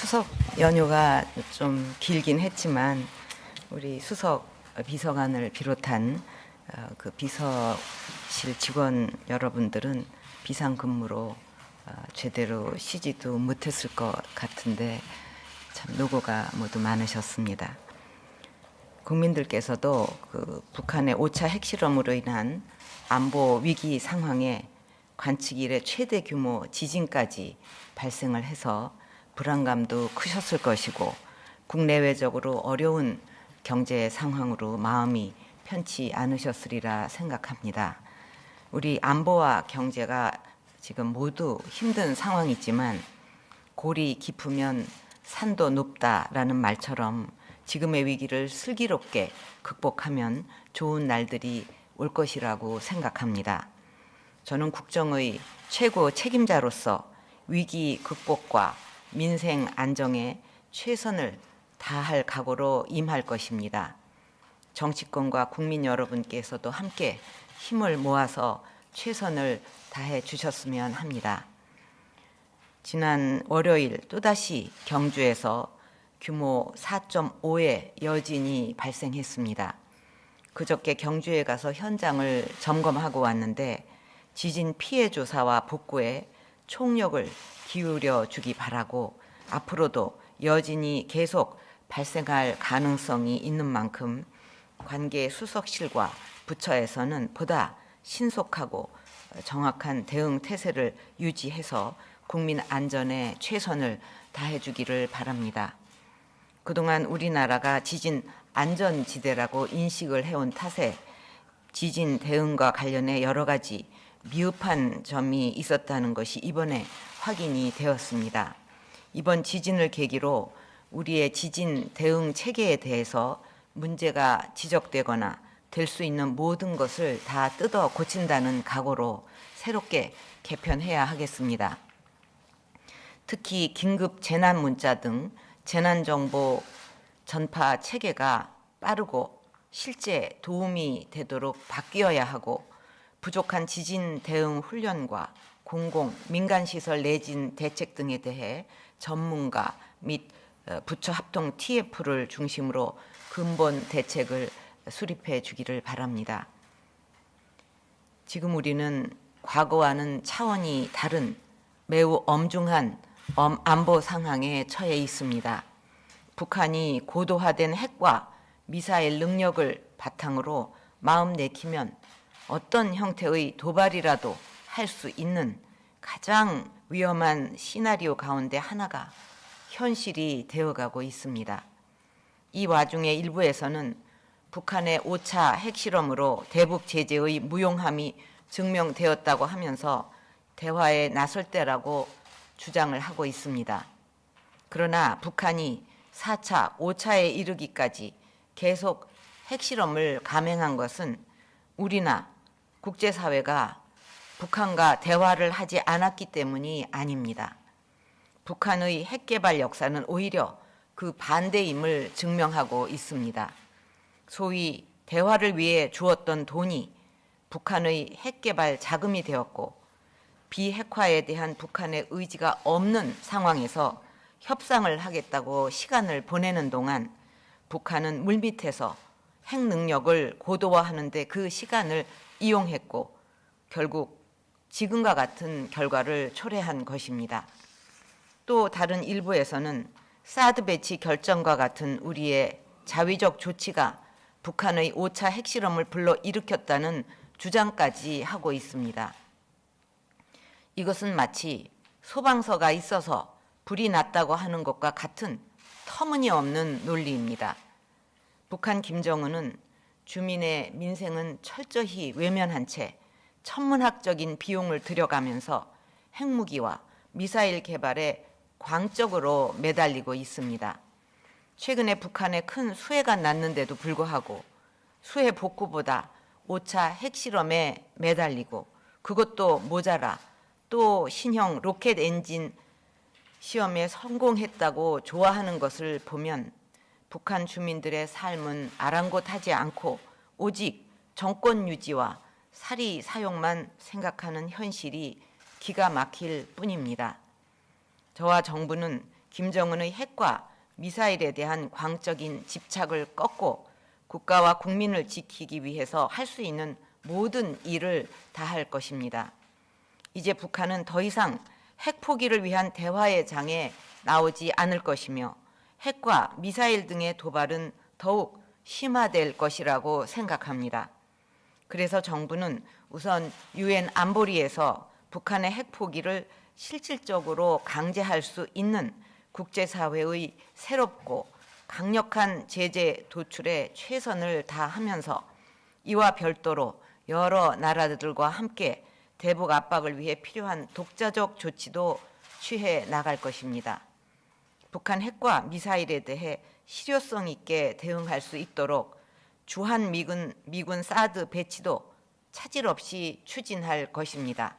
추석 연휴가 좀 길긴 했지만 우리 수석 비서관을 비롯한 그 비서실 직원 여러분들은 비상근무로 제대로 쉬지도 못했을 것 같은데 참 노고가 모두 많으셨습니다. 국민들께서도 그 북한의 5차 핵실험으로 인한 안보 위기 상황에 관측 이래 최대 규모 지진까지 발생을 해서 불안감도 크셨을 것이고 국내외적으로 어려운 경제 상황으로 마음이 편치 않으셨으리라 생각합니다. 우리 안보와 경제가 지금 모두 힘든 상황이지만 골이 깊으면 산도 높다라는 말처럼 지금의 위기를 슬기롭게 극복하면 좋은 날들이 올 것이라고 생각합니다. 저는 국정의 최고 책임자로서 위기 극복과 민생 안정에 최선을 다할 각오로 임할 것입니다. 정치권과 국민 여러분께서도 함께 힘을 모아서 최선을 다해 주셨으면 합니다. 지난 월요일 또다시 경주에서 규모 4.5의 여진이 발생했습니다. 그저께 경주에 가서 현장을 점검하고 왔는데 지진 피해 조사와 복구에 총력을 기울여 주기 바라고 앞으로도 여진이 계속 발생할 가능성이 있는 만큼 관계 수석실과 부처에서는 보다 신속하고 정확한 대응 태세를 유지해서 국민 안전에 최선을 다해 주기를 바랍니다. 그동안 우리나라가 지진 안전지대라고 인식을 해온 탓에 지진 대응과 관련해 여러 가지 미흡한 점이 있었다는 것이 이번에 확인이 되었습니다. 이번 지진을 계기로 우리의 지진 대응 체계에 대해서 문제가 지적되거나 될 수 있는 모든 것을 다 뜯어 고친다는 각오로 새롭게 개편해야 하겠습니다. 특히 긴급 재난 문자 등 재난정보 전파 체계가 빠르고 실제 도움이 되도록 바뀌어야 하고 부족한 지진 대응 훈련과 공공, 민간시설 내진 대책 등에 대해 전문가 및 부처 합동 TF를 중심으로 근본 대책을 수립해 주기를 바랍니다. 지금 우리는 과거와는 차원이 다른 매우 엄중한 안보 상황에 처해 있습니다. 북한이 고도화된 핵과 미사일 능력을 바탕으로 마음 내키면 어떤 형태의 도발이라도 할 수 있는 가장 위험한 시나리오 가운데 하나가 현실이 되어가고 있습니다. 이 와중에 일부에서는 북한의 5차 핵실험으로 대북 제재의 무용함이 증명되었다고 하면서 대화에 나설 때라고 주장을 하고 있습니다. 그러나 북한이 4차, 5차에 이르기까지 계속 핵실험을 감행한 것은 우리나 국제사회가 북한과 대화를 하지 않았기 때문이 아닙니다. 북한의 핵개발 역사는 오히려 그 반대임을 증명하고 있습니다. 소위 대화를 위해 주었던 돈이 북한의 핵개발 자금이 되었고 비핵화에 대한 북한의 의지가 없는 상황에서 협상을 하겠다고 시간을 보내는 동안 북한은 물밑에서 핵 능력을 고도화하는 데 그 시간을 이용했고 결국 지금과 같은 결과를 초래한 것입니다. 또 다른 일부에서는 사드 배치 결정과 같은 우리의 자위적 조치가 북한의 5차 핵실험을 불러일으켰다는 주장까지 하고 있습니다. 이것은 마치 소방서가 있어서 불이 났다고 하는 것과 같은 터무니없는 논리입니다. 북한 김정은은 주민의 민생은 철저히 외면한 채 천문학적인 비용을 들여가면서 핵무기와 미사일 개발에 광적으로 매달리고 있습니다. 최근에 북한에 큰 수해가 났는데도 불구하고 수해 복구보다 5차 핵실험에 매달리고 그것도 모자라 또 신형 로켓 엔진 시험에 성공했다고 좋아하는 것을 보면 북한 주민들의 삶은 아랑곳하지 않고 오직 정권 유지와 사리 사욕만 생각하는 현실이 기가 막힐 뿐입니다. 저와 정부는 김정은의 핵과 미사일에 대한 광적인 집착을 꺾고 국가와 국민을 지키기 위해서 할 수 있는 모든 일을 다할 것입니다. 이제 북한은 더 이상 핵 포기를 위한 대화의 장에 나오지 않을 것이며 핵과 미사일 등의 도발은 더욱 심화될 것이라고 생각합니다. 그래서 정부는 우선 유엔 안보리에서 북한의 핵 포기를 실질적으로 강제할 수 있는 국제사회의 새롭고 강력한 제재 도출에 최선을 다하면서 이와 별도로 여러 나라들과 함께 대북 압박을 위해 필요한 독자적 조치도 취해 나갈 것입니다. 북한 핵과 미사일에 대해 실효성 있게 대응할 수 있도록 주한 미군 사드 배치도 차질 없이 추진할 것입니다.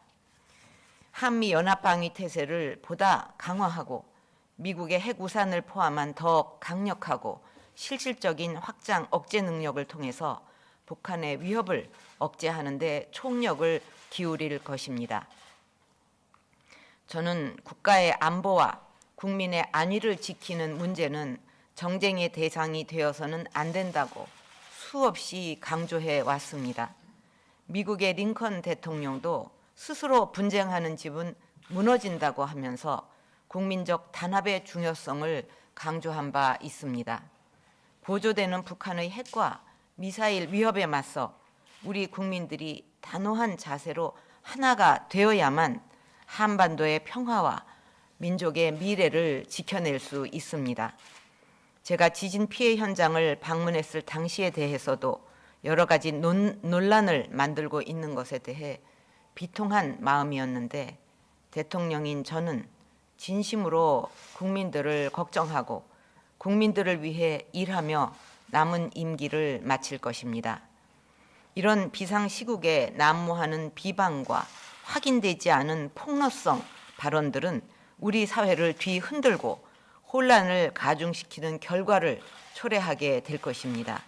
한미 연합방위 태세를 보다 강화하고 미국의 핵 우산을 포함한 더 강력하고 실질적인 확장 억제 능력을 통해서 북한의 위협을 억제하는 데 총력을 기울일 것입니다. 저는 국가의 안보와 국민의 안위를 지키는 문제는 정쟁의 대상이 되어서는 안 된다고 수없이 강조해 왔습니다. 미국의 링컨 대통령도 스스로 분쟁하는 집은 무너진다고 하면서 국민적 단합의 중요성을 강조한 바 있습니다. 고조되는 북한의 핵과 미사일 위협에 맞서 우리 국민들이 단호한 자세로 하나가 되어야만 한반도의 평화와 민족의 미래를 지켜낼 수 있습니다. 제가 지진 피해 현장을 방문했을 당시에 대해서도 여러 가지 논란을 만들고 있는 것에 대해 비통한 마음이었는데 대통령인 저는 진심으로 국민들을 걱정하고 국민들을 위해 일하며 남은 임기를 마칠 것입니다. 이런 비상시국에 난무하는 비방과 확인되지 않은 폭로성 발언들은 우리 사회를 뒤흔들고 혼란을 가중시키는 결과를 초래하게 될 것입니다.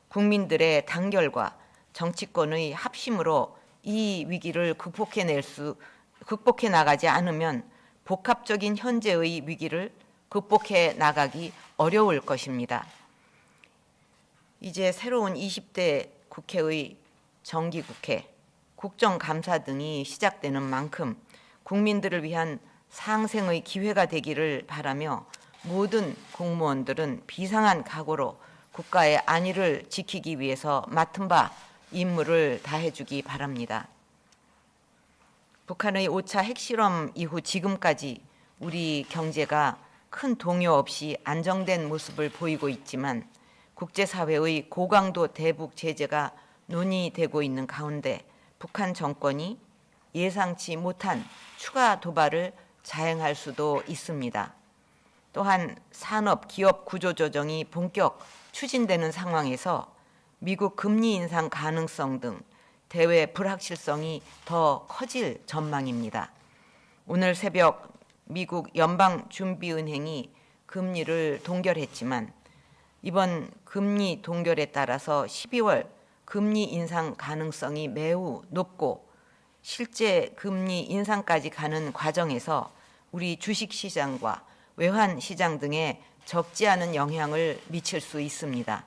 국민들의 단결과 정치권의 합심으로 이 위기를 극복해 나가지 않으면 복합적인 현재의 위기를 극복해 나가기 어려울 것입니다. 이제 새로운 20대 국회의 정기국회, 국정감사 등이 시작되는 만큼 국민들을 위한 상생의 기회가 되기를 바라며 모든 공무원들은 비상한 각오로 국가의 안위를 지키기 위해서 맡은 바 임무를 다해주기 바랍니다. 북한의 5차 핵실험 이후 지금까지 우리 경제가 큰 동요 없이 안정된 모습을 보이고 있지만 국제사회의 고강도 대북 제재가 논의되고 있는 가운데 북한 정권이 예상치 못한 추가 도발을 자행할 수도 있습니다. 또한 산업, 기업 구조 조정이 본격 추진되는 상황에서 미국 금리 인상 가능성 등 대외 불확실성이 더 커질 전망입니다. 오늘 새벽 미국 연방준비은행이 금리를 동결했지만 이번 금리 동결에 따라서 12월 금리 인상 가능성이 매우 높고 실제 금리 인상까지 가는 과정에서 우리 주식시장과 외환시장 등에 적지 않은 영향을 미칠 수 있습니다.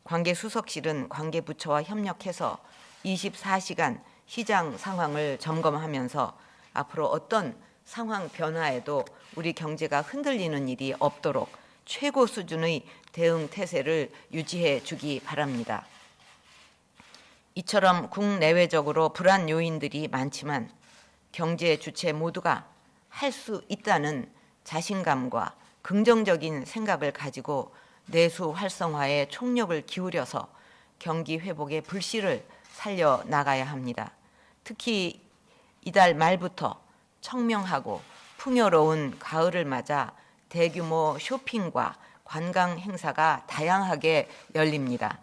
관계수석실은 관계부처와 협력해서 24시간 시장 상황을 점검하면서 앞으로 어떤 상황 변화에도 우리 경제가 흔들리는 일이 없도록 최고 수준의 대응 태세를 유지해 주기 바랍니다. 이처럼 국내외적으로 불안 요인들이 많지만 경제 주체 모두가 할 수 있다는 자신감과 긍정적인 생각을 가지고 내수 활성화에 총력을 기울여서 경기 회복의 불씨를 살려나가야 합니다. 특히 이달 말부터 청명하고 풍요로운 가을을 맞아 대규모 쇼핑과 관광 행사가 다양하게 열립니다.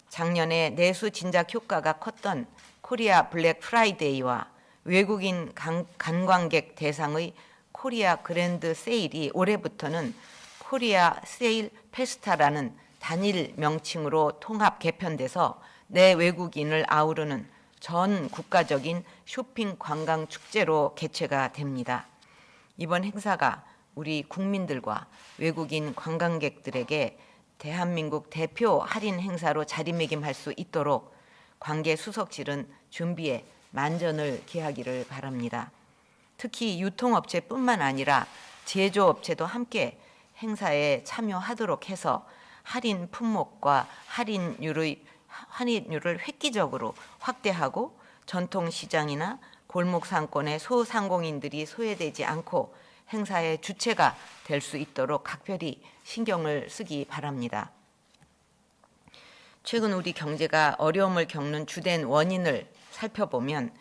작년에 내수 진작 효과가 컸던 코리아 블랙 프라이데이와 외국인 관광객 대상의 코리아 그랜드 세일이 올해부터는 코리아 세일 페스타라는 단일 명칭으로 통합 개편돼서 내 외국인을 아우르는 전 국가적인 쇼핑 관광 축제로 개최가 됩니다. 이번 행사가 우리 국민들과 외국인 관광객들에게 대한민국 대표 할인 행사로 자리매김할 수 있도록 관계수석실은 준비에 만전을 기하기를 바랍니다. 특히 유통업체뿐만 아니라 제조업체도 함께 행사에 참여하도록 해서 할인 품목과 할인율을 획기적으로 확대하고 전통시장이나 골목 상권의 소상공인들이 소외되지 않고 행사의 주체가 될 수 있도록 각별히 신경을 쓰기 바랍니다. 최근 우리 경제가 어려움을 겪는 주된 원인을 살펴보면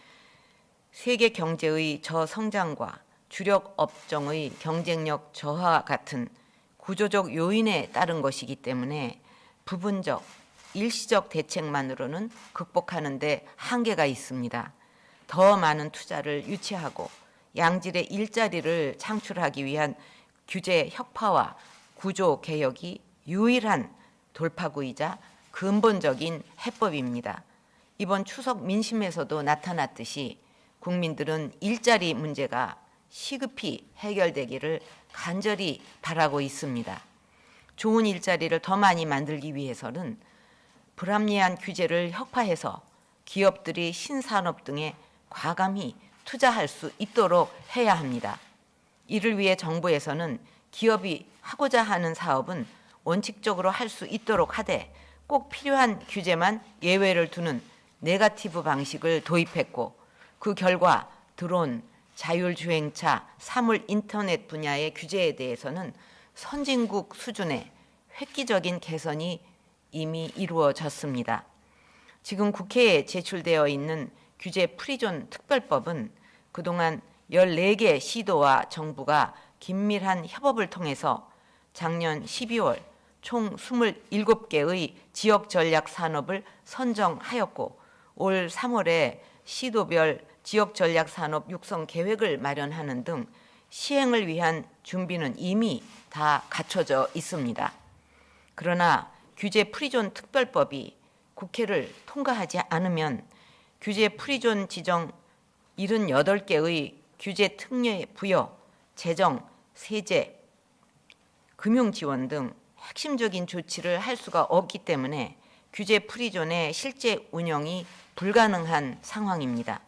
세계 경제의 저성장과 주력 업종의 경쟁력 저하와 같은 구조적 요인에 따른 것이기 때문에 부분적, 일시적 대책만으로는 극복하는 데 한계가 있습니다. 더 많은 투자를 유치하고 양질의 일자리를 창출하기 위한 규제 혁파와 구조 개혁이 유일한 돌파구이자 근본적인 해법입니다. 이번 추석 민심에서도 나타났듯이 국민들은 일자리 문제가 시급히 해결되기를 간절히 바라고 있습니다. 좋은 일자리를 더 많이 만들기 위해서는 불합리한 규제를 혁파해서 기업들이 신산업 등에 과감히 투자할 수 있도록 해야 합니다. 이를 위해 정부에서는 기업이 하고자 하는 사업은 원칙적으로 할 수 있도록 하되 꼭 필요한 규제만 예외를 두는 네거티브 방식을 도입했고 그 결과 드론, 자율주행차, 사물 인터넷 분야의 규제에 대해서는 선진국 수준의 획기적인 개선이 이미 이루어졌습니다. 지금 국회에 제출되어 있는 규제 프리존 특별법은 그동안 14개 시도와 정부가 긴밀한 협업을 통해서 작년 12월 총 27개의 지역 전략 산업을 선정하였고 올 3월에 시도별 지역 전략 산업 육성 계획을 마련하는 등 시행을 위한 준비는 이미 다 갖춰져 있습니다. 그러나 규제 프리존 특별법이 국회를 통과하지 않으면 규제 프리존 지정 78개의 규제 특례 부여, 재정, 세제, 금융 지원 등 핵심적인 조치를 할 수가 없기 때문에 규제 프리존의 실제 운영이 불가능한 상황입니다.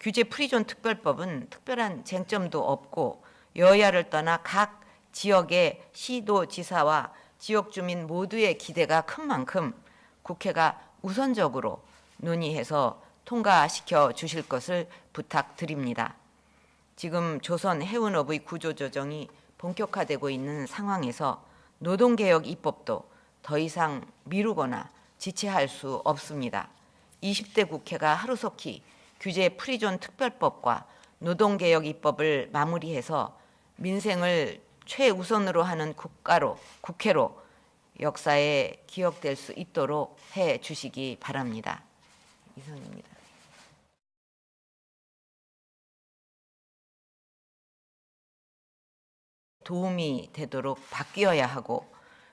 규제 프리존 특별법은 특별한 쟁점도 없고 여야를 떠나 각 지역의 시도지사와 지역 주민 모두의 기대가 큰 만큼 국회가 우선적으로 논의해서 통과시켜 주실 것을 부탁드립니다. 지금 조선 해운업의 구조조정이 본격화되고 있는 상황에서 노동개혁 입법도 더 이상 미루거나 지체할 수 없습니다. 20대 국회가 하루속히 규제 프리존 특별법과 노동개혁 입법을 마무리해서 민생을 최우선으로 하는 국회로 역사에 기억될 수 있도록 해 주시기 바랍니다. 이상입니다. 도움이 되도록 바뀌어야 하고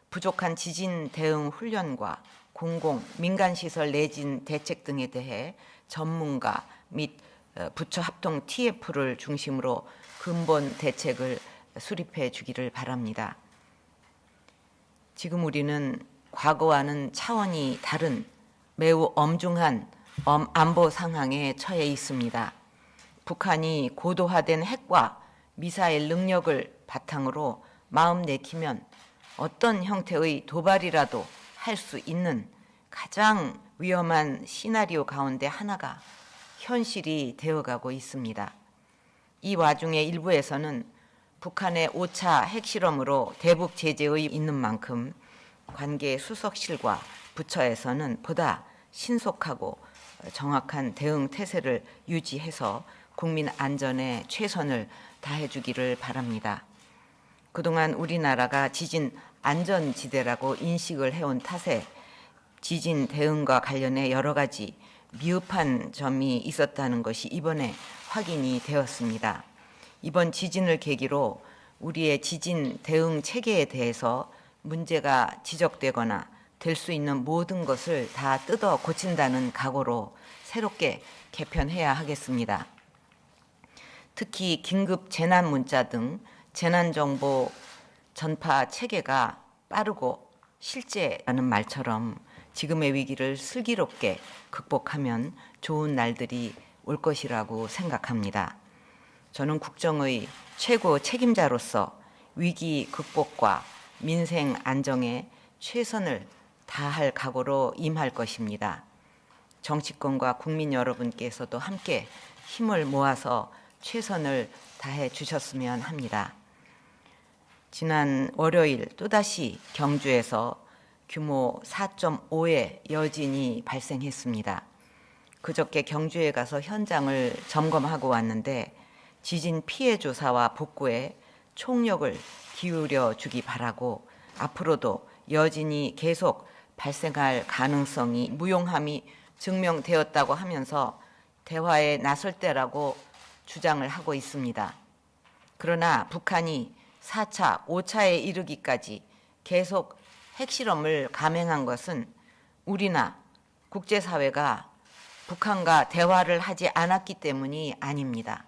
부족한 지진 대응 훈련과 공공, 민간시설 내진 대책 등에 대해 전문가 및 부처 합동 TF를 중심으로 근본 대책을 수립해 주기를 바랍니다. 지금 우리는 과거와는 차원이 다른 매우 엄중한 안보 상황에 처해 있습니다. 북한이 고도화된 핵과 미사일 능력을 바탕으로 마음 내키면 어떤 형태의 도발이라도 할 수 있는 가장 위험한 시나리오 가운데 하나가 현실이 되어가고 있습니다. 이 와중에 일부에서는 북한의 5차 핵실험으로 대북 제재의 있는 만큼 관계 수석실과 부처에서는 보다 신속하고 정확한 대응 태세를 유지해서 국민 안전에 최선을 다해주기를 바랍니다. 그동안 우리나라가 지진 안전지대라고 인식을 해온 탓에 지진 대응과 관련해 여러 가지 미흡한 점이 있었다는 것이 이번에 확인이 되었습니다. 이번 지진을 계기로 우리의 지진 대응 체계에 대해서 문제가 지적되거나 될 수 있는 모든 것을 다 뜯어 고친다는 각오로 새롭게 개편해야 하겠습니다. 특히 긴급 재난 문자 등 재난정보 전파 체계가 빠르고 실제라는 말처럼 지금의 위기를 슬기롭게 극복하면 좋은 날들이 올 것이라고 생각합니다. 저는 국정의 최고 책임자로서 위기 극복과 민생 안정에 최선을 다할 각오로 임할 것입니다. 정치권과 국민 여러분께서도 함께 힘을 모아서 최선을 다해 주셨으면 합니다. 지난 월요일 또다시 경주에서 규모 4.5의 여진이 발생했습니다. 그저께 경주에 가서 현장을 점검하고 왔는데 지진 피해 조사와 복구에 총력을 기울여 주기 바라고 앞으로도 여진이 계속 발생할 가능성이 무용함이 증명되었다고 하면서 대화에 나설 때라고 주장을 하고 있습니다. 그러나 북한이 4차, 5차에 이르기까지 계속 핵실험을 감행한 것은 우리나 국제사회가 북한과 대화를 하지 않았기 때문이 아닙니다.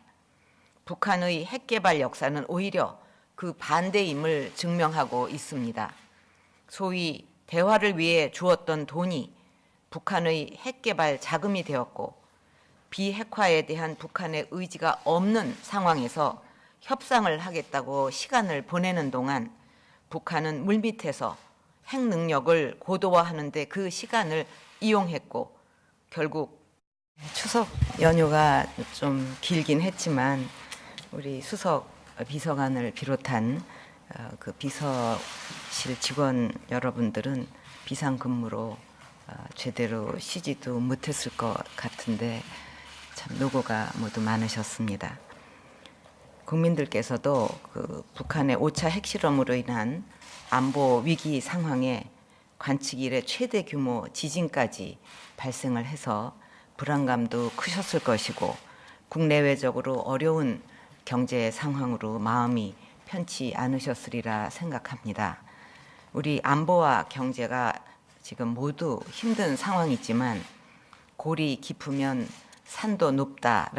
북한의 핵개발 역사는 오히려 그 반대임을 증명하고 있습니다. 소위 대화를 위해 주었던 돈이 북한의 핵개발 자금이 되었고 비핵화에 대한 북한의 의지가 없는 상황에서 협상을 하겠다고 시간을 보내는 동안 북한은 물밑에서 핵 능력을 고도화하는 데 그 시간을 이용했고 결국 추석 연휴가 좀 길긴 했지만 우리 수석 비서관을 비롯한 그 비서실 직원 여러분들은 비상근무로 제대로 쉬지도 못했을 것 같은데 참 노고가 모두 많으셨습니다. 국민들께서도 그 북한의 5차 핵실험으로 인한 안보 위기 상황에 관측 이래 최대 규모 지진까지 발생을 해서 불안감도 크셨을 것이고 국내외적으로 어려운 경제 상황으로 마음이 편치 않으셨으리라 생각합니다. 우리 안보와 경제가 지금 모두 힘든 상황이지만 골이 깊으면 산도 높다.